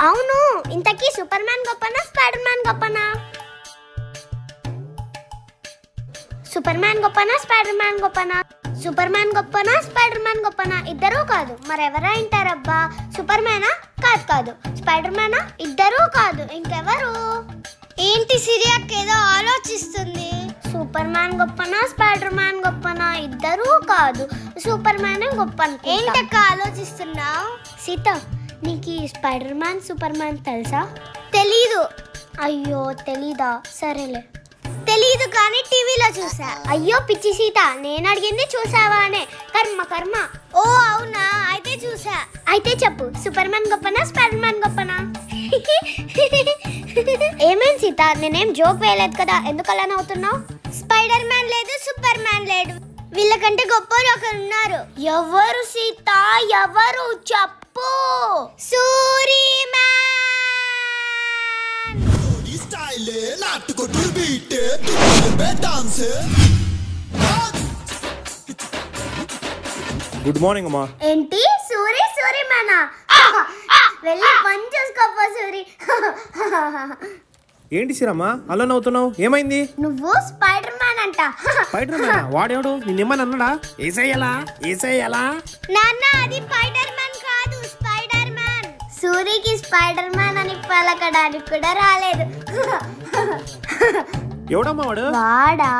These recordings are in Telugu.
అవును, ఇంతకీ సూపర్ మ్యాన్ గొప్పనా స్పైడర్ మ్యాన్ గొప్పనా? సూపర్ మ్యాన్ గొప్పనా స్పైడర్ మ్యాన్ గొప్పనా? సూపర్ మ్యాన్ గొప్పనా స్పైడర్ మ్యాన్ గొప్పనా? ఇద్దరూ కాదు, మరెవరా అంటారబ్బా? సూపర్ మ్యానా? కాదు కాదు. స్పైడర్ మ్యానా? ఇద్దరూ కాదు, ఇంకెవరు? ఏంటి సిరియాక్ ఏదో ఆలోచిస్తుంది. సూపర్ మ్యాన్ గొప్పనా స్పైడర్ మ్యాన్ గొప్పనా? ఇద్దరూ కాదు, సూపర్ మ్యాన్ గొప్ప. ఏంటక్క ఆలోచిస్తున్నావు? సీత, నీకు స్పైడర్ మ్యాన్ సూపర్ మ్యాన్ తెలుసా? తెలీదు. అయ్యో తెలీదా? సరేలే. తెలీదు కానీ టీవీలో చూసా. అయ్యో పిచ్చి సీత, నేను అడిగింది చూసావా అనే. కర్మ కర్మ. ఓ అవునా, అయితే చూసా. అయితే చెప్పు, సూపర్ మ్యాన్ గొప్పనా స్పైడర్ మ్యాన్ గొప్పనా? ఏమేం సీత, నేనేం జోక్ వేయలేదు కదా, ఎందుకు అలా నవ్వుతున్నావు? స్పైడర్ మ్యాన్ లేదు, సూపర్ మ్యాన్ లేడు, వీళ్ళకంటే గొప్పలు ఒకరు ఉన్నారు. ఎవరు సీత? ఎవరు చెప్పు? సూరి మ్యాన్. గుడ్ మార్నింగ్ అమ్మా. ఏంటి సూరి? సూరి మ్యానా? వెళ్ళి పని చూసుకోపో సూరి. ఏంటి సిరమ్మా అలా నవ్వుతున్నావు? ఏమైంది? నువ్వు స్పైడర్ మ్యాన్ అంట. Spiderman? వాడేవాడు నిన్నేమని అన్నాడా? ఏసేయలా నాన్న, అది స్పైడర్ మ్యాన్ కాదు, స్పైడర్ మ్యాన్. సూరికి స్పైడర్ మ్యాన్ అని పలకడానికి కూడా రాలేదు. ఎవడమ్మా వాడు? వాడా?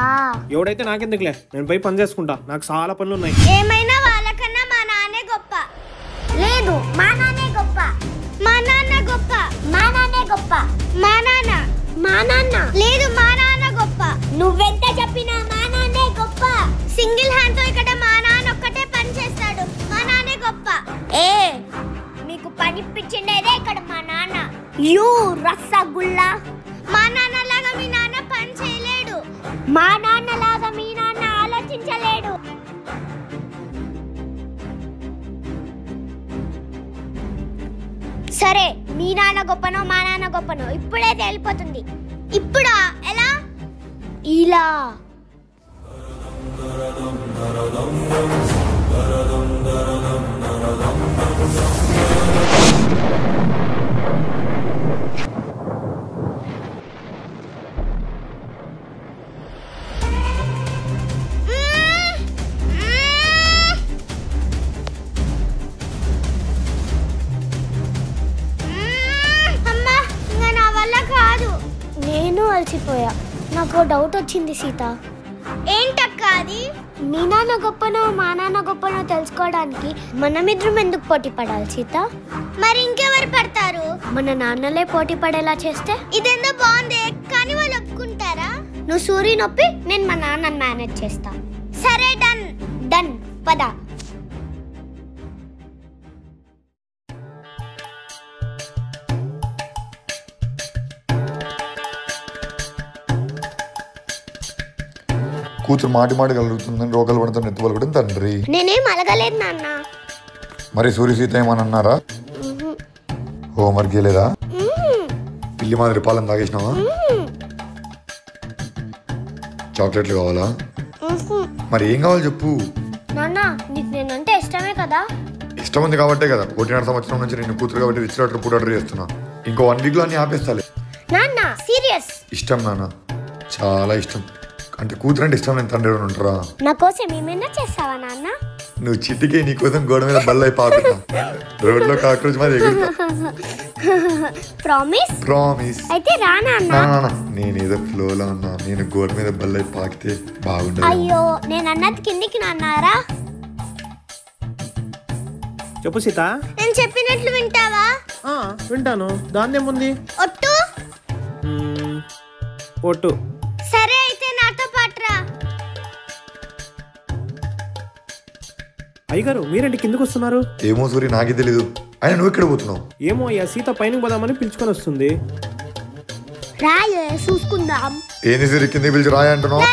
ఎవడైతే నాకెందుకులే, నేను పోయి పని చేసుకుంటా, నాకు చాలా పనులు ఉన్నాయి. ఏమైనా వాళ్ళకన్నా మా నాన్నే గొప్ప. లేదు, మా నాన్నే గొప్ప. మా నాన్న గొప్ప. మా నాన్నే గొప్ప. మా నాన్న. మా నాన్న. లేదు, మా నాన్న గొప్ప. నువ్వెంత చెప్పినా మా నాన్నే గొప్ప. సింగిల్ హ్యాండ్ తో ఇక్కడ మా నాన్న ఒక్కటే పని చేస్తాడు. మా నాన్నే గొప్ప. మీకు పని పిచ్చిండేదే ఇక్కడ మా నాన్న. యూ రసగుల్లా. మా నాన్నలాగా మీ నాన్న పని చేయలేడు. మా నాన్నలాగా మీ నాన్న ఆలోచించలేడు. సరే, మీ నాన్న గొప్పనో మా నాన్న గొప్పనో ఇప్పుడే తేలిపోతుంది. ఇప్పుడా? ఎలా? ఇలా. నేను అలసిపోయా. నాకు డౌట్ వచ్చింది సీత. ఏంటక్క అది? మీ నాన్న గొప్పనో మా నాన్న గొప్పనో తెలుసుకోవడానికి మనమిద్దరం ఎందుకు పోటీ పడాలి సీత? మరి ఇంకెవరు పడతారు? మన నాన్నలే పోటీ పడేలా చేస్తే? ఇదేందో బాగుంది, కానీ వాళ్ళు ఒప్పుకుంటారా? నువ్వు సూరి నొప్పి, నేను మా నాన్నని మేనేజ్ చేస్తా. సరే, డన్ డన్, పద. కూతురు మాటి కలుగుతుందని రోగాలు పడుతున్న ఎత్తుబలు కూడా తండ్రి. నేనేం అలగలేదు నాన్న. మరి సూర్య సీత ఏమని అన్నారా? హోంవర్క్ చేయలేదా? పిల్లి మాదిరి పాలన తాగేసినావా? చాక్లెట్లు కావాలా? మరి ఏం కావాలి చెప్పు. నాన్న, నీకు నేనంటే ఇష్టమే కదా? ఇష్టం ఉంది కాబట్టే కదా 1.5 సంవత్సరం నుంచి నేను కూతురు కాబట్టి రిచ్ డాక్టర్ ఫుడ్ ఆర్డర్ చేస్తున్నా. ఇంకో 1 వీక్ లో అన్ని ఆపేస్తాలే. నాన్న సీరియస్? ఇష్టం నాన్న, చాలా ఇష్టం. అంటే కూతురు అంటే ఇష్టం లేని తండ్రి ఎవరు ఉంటారా? నా కోసం ఏమైనా చేస్తావా నాన్న? నువ్వు చిటికే నీ కోసం గోడ మీద బల్లై పాకుతా, రోడ్లో కాక్రోచ్ మరి ఎగురుతా. ప్రామిస్? ప్రామిస్. అయితే రా నాన్న. నేనేదో ఫ్లోలో ఉన్నా, నేను గోడ మీద బల్లై పాకితే బాగుండదు. అయ్యో, నేను అన్నది కిందికి నాన్నారా? చెప్పు సీత. నేను చెప్పినట్లు వింటావా? వింటాను, దాన్నేముంది. ఒట్టు? ఒట్టు. సరే, అయితే నాతో పాటురా. అయ్యగారు, మీరేంటి కిందకు వస్తున్నారు? ఏమో సూరి, నాకే తెలీదు. ఆయన నువ్వు ఎక్కడ పోతున్నావు? ఏమో అయ్యా, సీత పైన పోదామని పిలుచుకొని వస్తుంది. రాయే చూసుకుందాం. ఏంది సూరి కింద పిలిచి రాయ అంటున్నావు?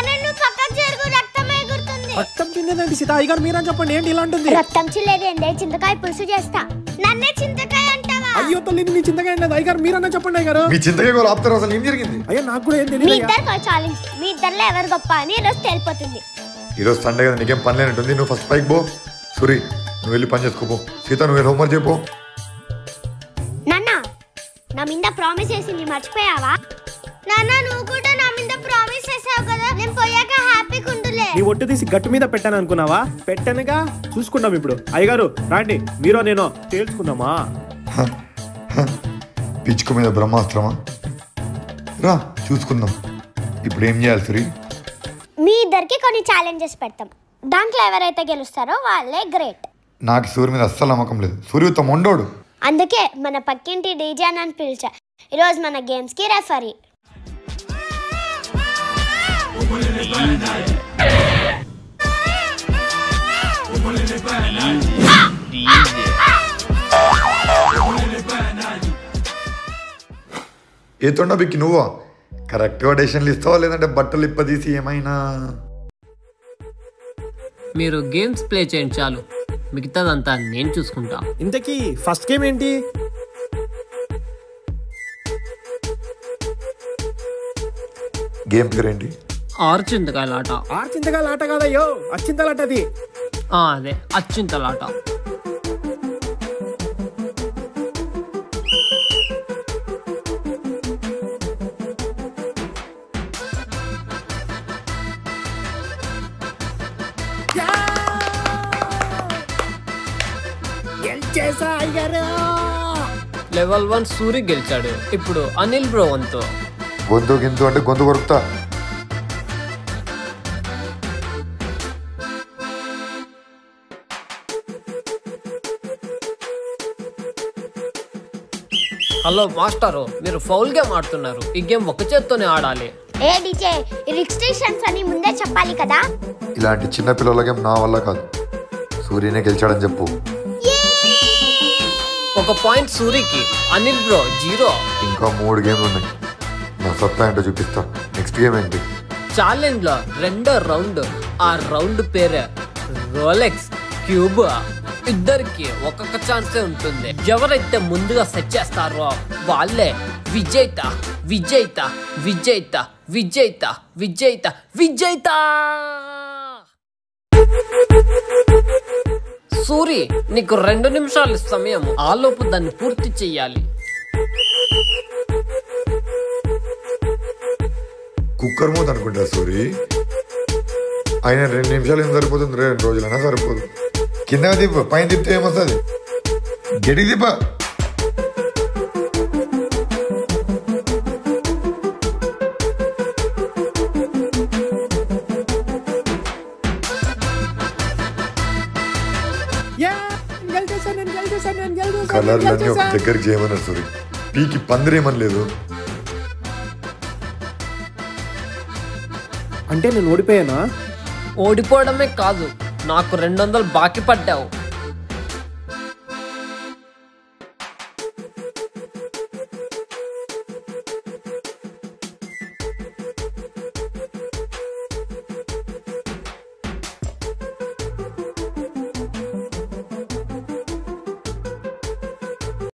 రక్తం చిన్నదండి సీత. అయ్యగారు మీరని చెప్పండి, ఏంటి ఇలా ఉంటుంది? రక్తం చిల్లేదండి, చింతకాయ పులుసు చేస్తా. నన్నే చింతకాయ అంటావా? అయ్యో తల్లి, నీ చింతకాయ లేదు. అయ్యగారు మీరన్నా చెప్పండి. అయ్యగారు, మీ చింతకాయ గోలు ఆపుతారు. అసలు ఏం జరిగింది? అయ్యా నాకు కూడా ఏం తెలియదు. మీ ఇద్దరు ఛాలెంజ్, మీ ఇద్దరులో ఎవరు గొప్ప అని ఈరోజు తెలిపోతుంది. ఈరోజు సండే కదా, నీకేం పని లేనట్టుంది. నువ్వు ఫస్ట్ పైకి పో. సూరి, నువ్వు వెళ్ళి పని చేసుకోపో. సీత, నువ్వు వెళ్ళి హోంవర్క్ చేయపో. నాన్న, నా మీద ప్రామిస్ చేసింది మర్చిపోయావా? నాన్న నువ్వు కూడా నా మీద ప్రామిస్ చేసావు కదా, నేను పోయాక హ్యాపీగా ఉండులే. నీ ఒట్టు తీసి గట్టు మీద పెట్టాను అనుకున్నావా? పెట్టానుగా, చూసుకుందాం ఇప్పుడు. అయ్యగారు రాండి, మీరో నేనో తేల్చుకుందామా? పిచ్చుకు మీద బ్రహ్మాస్త్రమా? రా చూసుకుందాం. ఇప్పుడు ఏం చేయాలి సూరి? మీ ఇద్దరికి కొన్ని ఛాలెంజెస్ పెడతాం, దాంట్లో ఎవరైతే గెలుస్తారో వాళ్ళే గ్రేట్. నాకు సూర్యు మీద అస్సలు నమ్మకం లేదు. సూర్యుతో మొండోడు. అందుకే మన పక్కింటి డీజే అని పిలిచా. ఈరోజు మన గేమ్స్కి రెఫరీ. ఏ తొండ బిక్కి నువ్వా? కరెక్ట్గా డెసిషన్లు ఇస్తావా లేదంటే బట్టలు ఇప్పదీసి ఏమైనా? మీరు గేమ్స్ ప్లే చేయండి చాలు, మిగతాదంతా నేను చూసుకుంటా. ఇంతకీ ఫస్ట్ గేమ్ ఏంటి? గేమ్ పేరు ఏంటి? ఆర్చింతకాయలాట. ఆర్చింతకాయల ఆట కాదయ్యో, అచ్చింతలాట అది. అదే అచ్చింతలాట. లెవెల్ 1 సూరి గెలిచాడు. ఇప్పుడు అనిల్ బ్రో వంతు. గొంతు గింతు అంటే గొంతు కొరుకుతా. హలో మాస్టరు, మీరు ఫౌల్ గేమ్ ఆడుతున్నారు. ఈ గేమ్ ఒక చేత్తోనే ఆడాలి. ఏ డీజే, రిస్ట్రిక్షన్స్ అని ముందే చెప్పాలి కదా. ఇలాంటి చిన్న పిల్లల గేమ్ నా వల్ల కాదు. సూర్యనే గెలిచాడని చెప్పు. ఒక పాయింట్ సూరికి, అనిల్ బ్రో 0. ఇంకా 3 గేమ్లు ఉన్నాయి. నా సత్తా ఏంటో చూపిస్తా. నెక్స్ట్ గేమ్ ఏంటి? ఛాలెంజ్ లో 2వ రౌండ్. ఆ రౌండ్ పేరు రోలెక్స్ క్యూబ్. ఇద్దరికి ఒక్కొక్క ఛాన్సే ఉంటుంది. ఎవరైతే ముందుగా సెట్ చేస్తారో వాళ్ళే విజేత. విజేత విజేత విజేత విజేత విజేత. సూరి, నీకు 2 నిమిషాలు సమయం. ఆలోపు దాన్ని పూర్తి చెయ్యాలి. కుక్కర్ మూత అనుకుంటా సూరి. ఆయన 2 నిమిషాలు ఏం సరిపోతుంది? 2 రోజులైనా సరిపోదు. కింద దిప్పు, పైన తిప్పితే ఏమొస్తుంది? గడి దిప్ప. కలర్లన్నీ ఒక దగ్గరికి చేయమన్నారు సూరి. పీకి పందిరేమని లేదు. అంటే నేను ఓడిపోయానా? ఓడిపోవడమే కాదు, నాకు 200 బాకీ పడ్డావు.